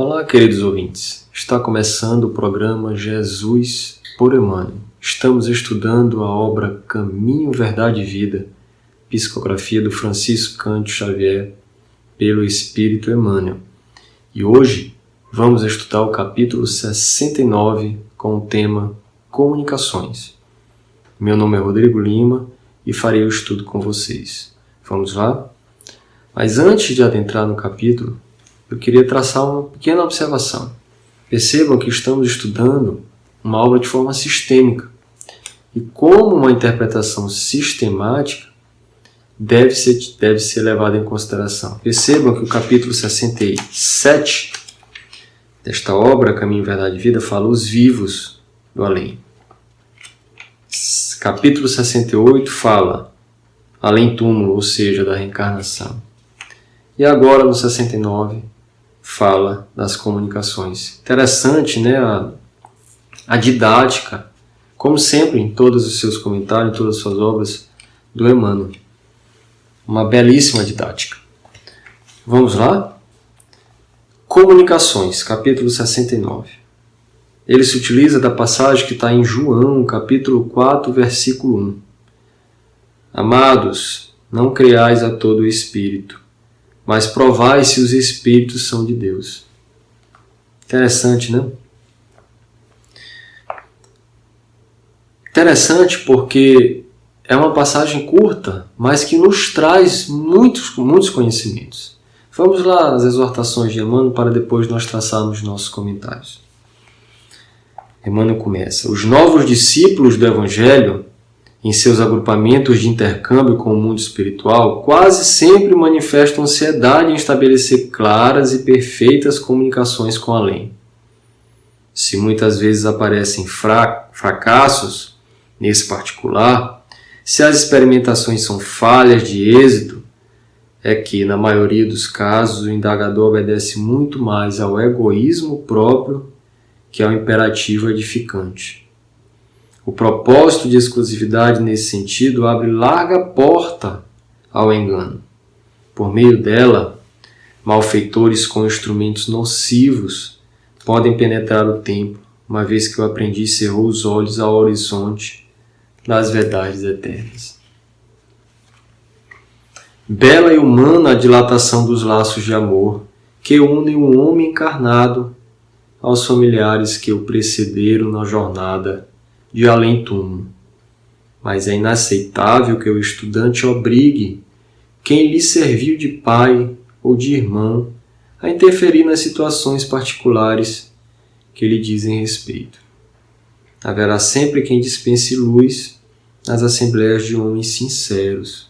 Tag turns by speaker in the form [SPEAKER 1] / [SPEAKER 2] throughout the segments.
[SPEAKER 1] Olá, queridos ouvintes. Está começando o programa Jesus por Emmanuel. Estamos estudando a obra Caminho, Verdade e Vida, psicografia do Francisco Cândido Xavier, pelo Espírito Emmanuel. E hoje vamos estudar o capítulo 69 com o tema Comunicações. Meu nome é Rodrigo Lima e farei o estudo com vocês. Vamos lá? Mas antes de adentrar no capítulo, eu queria traçar uma pequena observação. Percebam que estamos estudando uma obra de forma sistêmica. E como uma interpretação sistemática deve ser levada em consideração. Percebam que o capítulo 67 desta obra, Caminho, Verdade e Vida, fala os vivos do além. Capítulo 68 fala além-túmulo, ou seja, da reencarnação. E agora, no 69, fala das comunicações. Interessante, né? A didática, como sempre em todos os seus comentários, em todas as suas obras, do Emmanuel. Uma belíssima didática. Vamos lá? Comunicações, capítulo 69. Ele se utiliza da passagem que está em João, capítulo 4, versículo 1. Amados, não creais a todo o Espírito, mas provai se os Espíritos são de Deus. Interessante, né? Interessante porque é uma passagem curta, mas que nos traz muitos conhecimentos. Vamos lá às exortações de Emmanuel para depois nós traçarmos nossos comentários. Emmanuel começa. Os novos discípulos do Evangelho, em seus agrupamentos de intercâmbio com o mundo espiritual, quase sempre manifestam ansiedade em estabelecer claras e perfeitas comunicações com o além. Se muitas vezes aparecem fracassos nesse particular, se as experimentações são falhas de êxito, é que, na maioria dos casos, o indagador obedece muito mais ao egoísmo próprio que ao imperativo edificante. O propósito de exclusividade nesse sentido abre larga porta ao engano. Por meio dela, malfeitores com instrumentos nocivos podem penetrar o templo, uma vez que o aprendiz cerrou os olhos ao horizonte das verdades eternas. Bela e humana a dilatação dos laços de amor que unem o homem encarnado aos familiares que o precederam na jornada de além-túmulo. Mas é inaceitável que o estudante obrigue quem lhe serviu de pai ou de irmão a interferir nas situações particulares que lhe dizem respeito. Haverá sempre quem dispense luz nas assembleias de homens sinceros.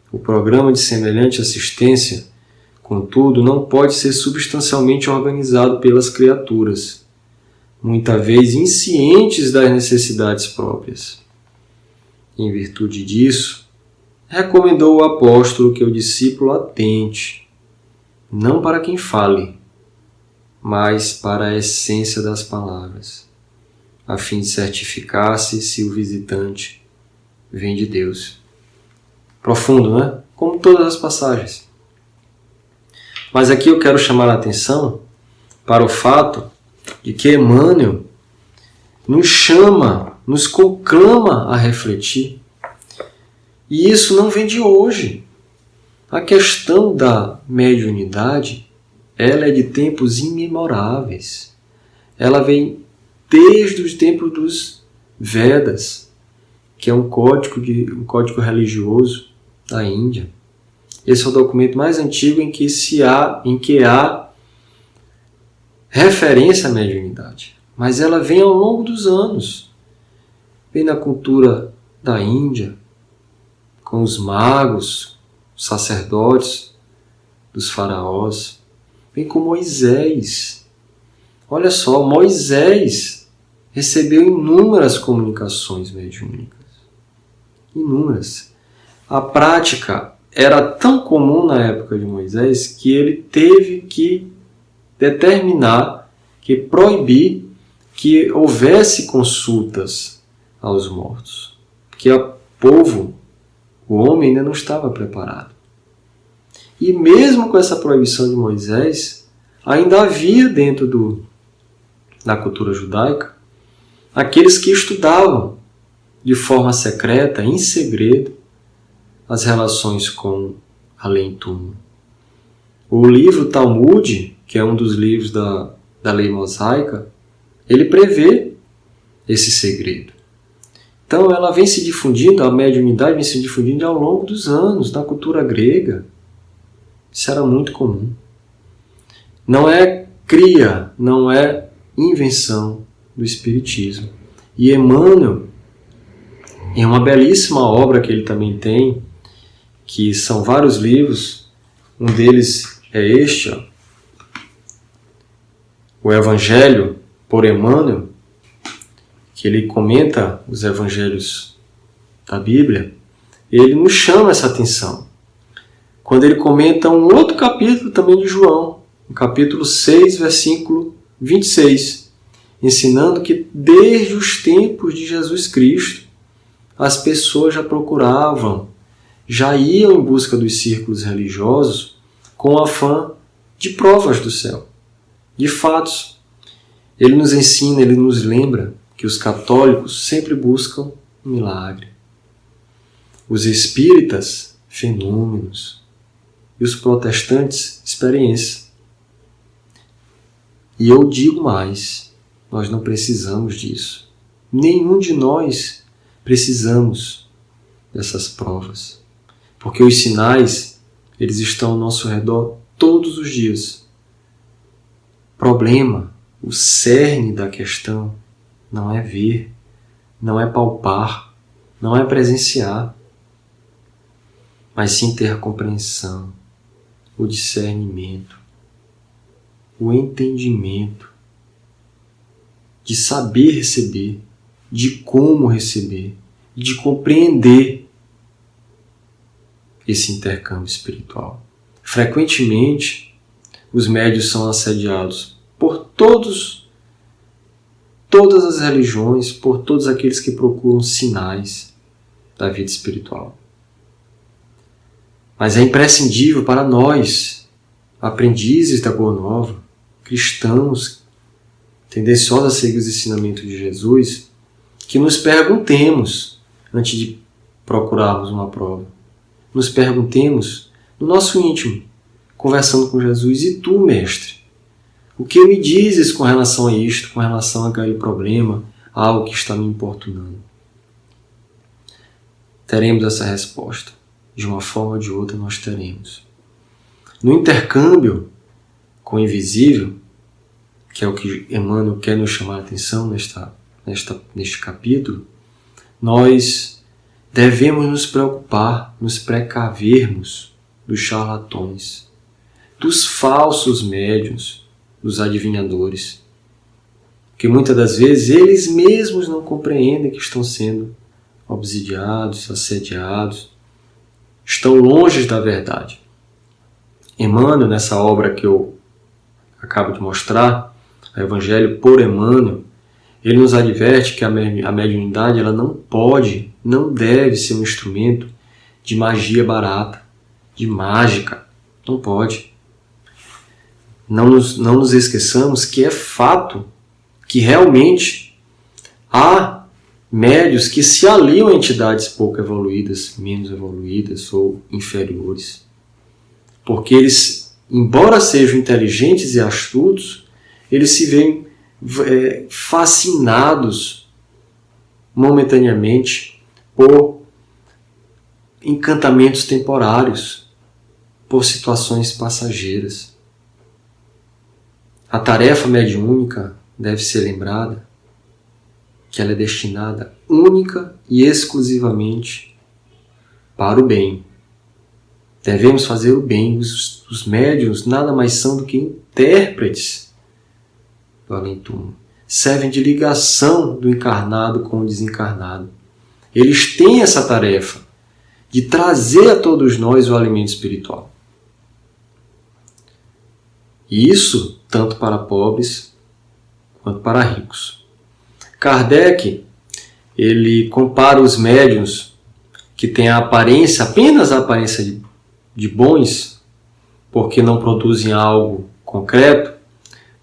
[SPEAKER 1] O programa de semelhante assistência, contudo, não pode ser substancialmente organizado pelas criaturas, muitas vezes inscientes das necessidades próprias. Em virtude disso, recomendou o apóstolo que o discípulo atente, não para quem fale, mas para a essência das palavras, a fim de certificar-se se o visitante vem de Deus. Profundo, né? Como todas as passagens. Mas aqui eu quero chamar a atenção para o fato de que Emmanuel nos chama, nos conclama a refletir. E isso não vem de hoje. A questão da mediunidade, ela é de tempos imemoráveis. Ela vem desde os tempos dos Vedas, que é um código religioso da Índia. Esse é o documento mais antigo em que há referência à mediunidade. Mas ela vem ao longo dos anos. Vem na cultura da Índia, com os magos, os sacerdotes dos faraós. Vem com Moisés. Olha só, Moisés recebeu inúmeras comunicações mediúnicas. Inúmeras. A prática era tão comum na época de Moisés que ele teve que determinar, que proibir que houvesse consultas aos mortos. Porque o povo, o homem ainda não estava preparado. E mesmo com essa proibição de Moisés, ainda havia dentro da cultura judaica aqueles que estudavam de forma secreta, em segredo, as relações com além-túmulo. O livro Talmud, que é um dos livros da lei mosaica, ele prevê esse segredo. Então ela vem se difundindo, a mediunidade vem se difundindo ao longo dos anos, na cultura grega. Isso era muito comum. Não é cria, não é invenção do Espiritismo. E Emmanuel, em uma belíssima obra que ele também tem, que são vários livros, um deles é este, ó, o Evangelho por Emmanuel, que ele comenta os evangelhos da Bíblia, ele nos chama essa atenção. Quando ele comenta um outro capítulo também de João, no capítulo 6, versículo 26, ensinando que desde os tempos de Jesus Cristo, as pessoas já procuravam, já iam em busca dos círculos religiosos com afã de provas do céu, de fatos. Ele nos ensina, ele nos lembra que os católicos sempre buscam um milagre. Os espíritas, fenômenos. E os protestantes, experiência. E eu digo mais, nós não precisamos disso. Nenhum de nós precisamos dessas provas. Porque os sinais, eles estão ao nosso redor todos os dias. Problema, o cerne da questão não é ver, não é palpar, não é presenciar, mas sim ter a compreensão, o discernimento, o entendimento, de saber receber, de como receber, de compreender esse intercâmbio espiritual. Frequentemente, os médiuns são assediados por todas as religiões, por todos aqueles que procuram sinais da vida espiritual. Mas é imprescindível para nós, aprendizes da Boa Nova, cristãos, tendenciosos a seguir os ensinamentos de Jesus, que nos perguntemos, antes de procurarmos uma prova, nos perguntemos no nosso íntimo, conversando com Jesus: e tu, mestre? O que me dizes com relação a isto, com relação a aquele problema, a algo que está me importunando? Teremos essa resposta. De uma forma ou de outra nós teremos. No intercâmbio com o invisível, que é o que Emmanuel quer nos chamar a atenção neste capítulo, nós devemos nos preocupar, nos precavermos dos charlatões, dos falsos médiuns, dos adivinhadores, que muitas das vezes eles mesmos não compreendem que estão sendo obsidiados, assediados, estão longe da verdade. Emmanuel, nessa obra que eu acabo de mostrar, o Evangelho por Emmanuel, ele nos adverte que a mediunidade ela não deve ser um instrumento de magia barata, de mágica. Não pode. Não nos esqueçamos que é fato que realmente há médios que se aliam a entidades pouco evoluídas, menos evoluídas ou inferiores. Porque eles, embora sejam inteligentes e astutos, eles se veem fascinados momentaneamente por encantamentos temporários, por situações passageiras. A tarefa mediúnica deve ser lembrada que ela é destinada única e exclusivamente para o bem. Devemos fazer o bem. Os médiuns nada mais são do que intérpretes do além-túmulo. Servem de ligação do encarnado com o desencarnado. Eles têm essa tarefa de trazer a todos nós o alimento espiritual. E isso tanto para pobres quanto para ricos. Kardec, ele compara os médiuns que têm apenas a aparência de bons, porque não produzem algo concreto,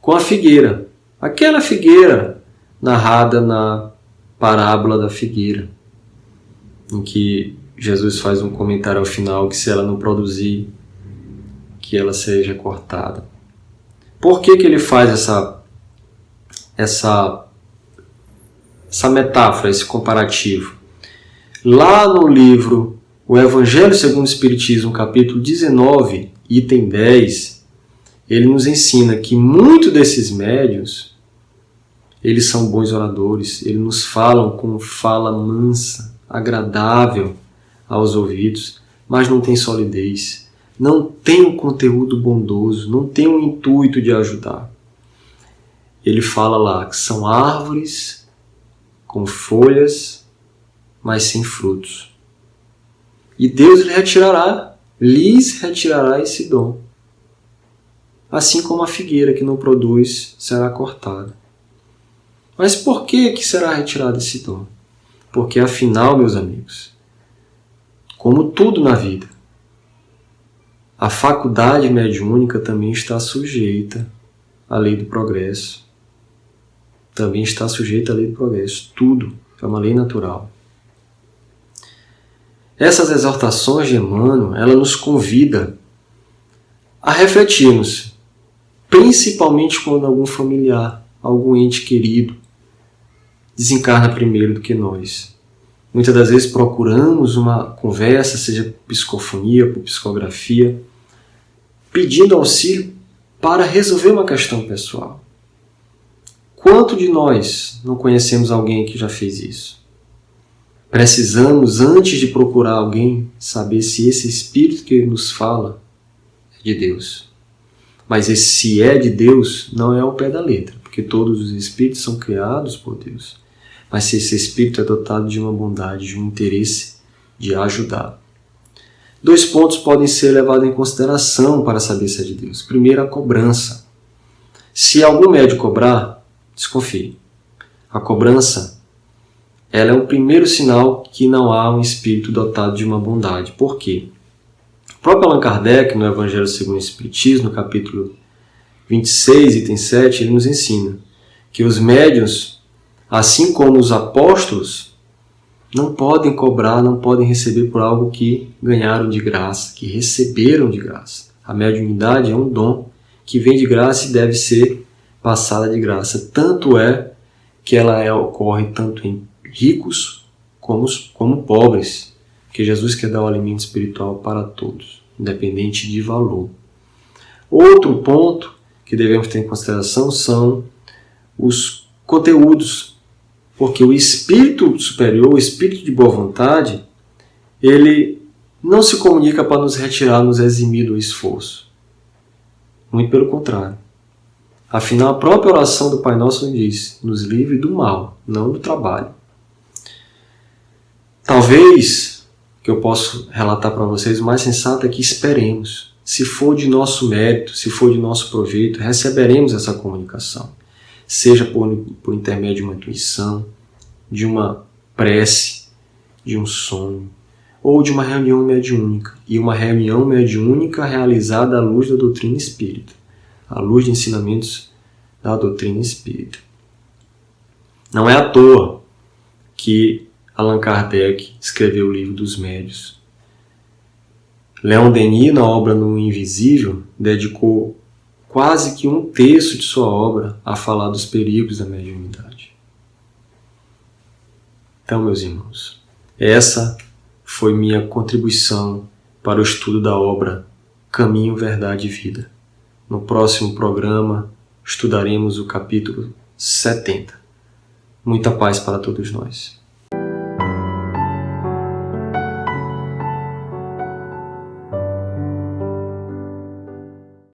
[SPEAKER 1] com a figueira. Aquela figueira narrada na parábola da figueira, em que Jesus faz um comentário ao final que se ela não produzir, que ela seja cortada. Por que ele faz essa metáfora, esse comparativo? Lá no livro O Evangelho segundo o Espiritismo, capítulo 19, item 10, ele nos ensina que muitos desses médiuns, eles são bons oradores, eles nos falam com fala mansa, agradável aos ouvidos, mas não tem solidez, não tem um conteúdo bondoso, não tem um intuito de ajudar. Ele fala lá que são árvores com folhas, mas sem frutos. E Deus lhes retirará esse dom. Assim como a figueira que não produz será cortada. Mas por que será retirado esse dom? Porque afinal, meus amigos, como tudo na vida, a faculdade mediúnica também está sujeita à lei do progresso. Também está sujeita à lei do progresso. Tudo é uma lei natural. Essas exortações de Emmanuel, ela nos convida a refletirmos, principalmente quando algum familiar, algum ente querido, desencarna primeiro do que nós. Muitas das vezes procuramos uma conversa, seja por psicofonia, por psicografia, pedindo auxílio para resolver uma questão pessoal. Quanto de nós não conhecemos alguém que já fez isso? Precisamos, antes de procurar alguém, saber se esse Espírito que nos fala é de Deus. Mas esse se é de Deus não é ao pé da letra, porque todos os Espíritos são criados por Deus. Mas se esse Espírito é dotado de uma bondade, de um interesse de ajudar. 2 pontos podem ser levados em consideração para saber se é de Deus. Primeiro, a cobrança. Se algum médium cobrar, desconfie. A cobrança, ela é o primeiro sinal que não há um espírito dotado de uma bondade. Por quê? O próprio Allan Kardec, no Evangelho segundo o Espiritismo, no capítulo 26, item 7, ele nos ensina que os médiuns, assim como os apóstolos, não podem cobrar, não podem receber por algo que ganharam de graça, que receberam de graça. A mediunidade é um dom que vem de graça e deve ser passada de graça. Tanto é que ela ocorre tanto em ricos como pobres, porque Jesus quer dar o alimento espiritual para todos, independente de valor. Outro ponto que devemos ter em consideração são os conteúdos, porque o espírito superior, o espírito de boa vontade, ele não se comunica para nos retirar, nos eximir do esforço. Muito pelo contrário. Afinal, a própria oração do Pai Nosso diz: nos livre do mal, não do trabalho. Talvez, que eu posso relatar para vocês, o mais sensato é que esperemos. Se for de nosso mérito, se for de nosso proveito, receberemos essa comunicação. Seja por intermédio de uma intuição, de uma prece, de um sonho, ou de uma reunião mediúnica. E uma reunião mediúnica realizada à luz da doutrina espírita, à luz de ensinamentos da doutrina espírita. Não é à toa que Allan Kardec escreveu o Livro dos Médiuns. Leon Denis, na obra No Invisível, dedicou quase que 1/3 de sua obra a falar dos perigos da mediunidade. Então, meus irmãos, essa foi minha contribuição para o estudo da obra Caminho, Verdade e Vida. No próximo programa, estudaremos o capítulo 70. Muita paz para todos nós.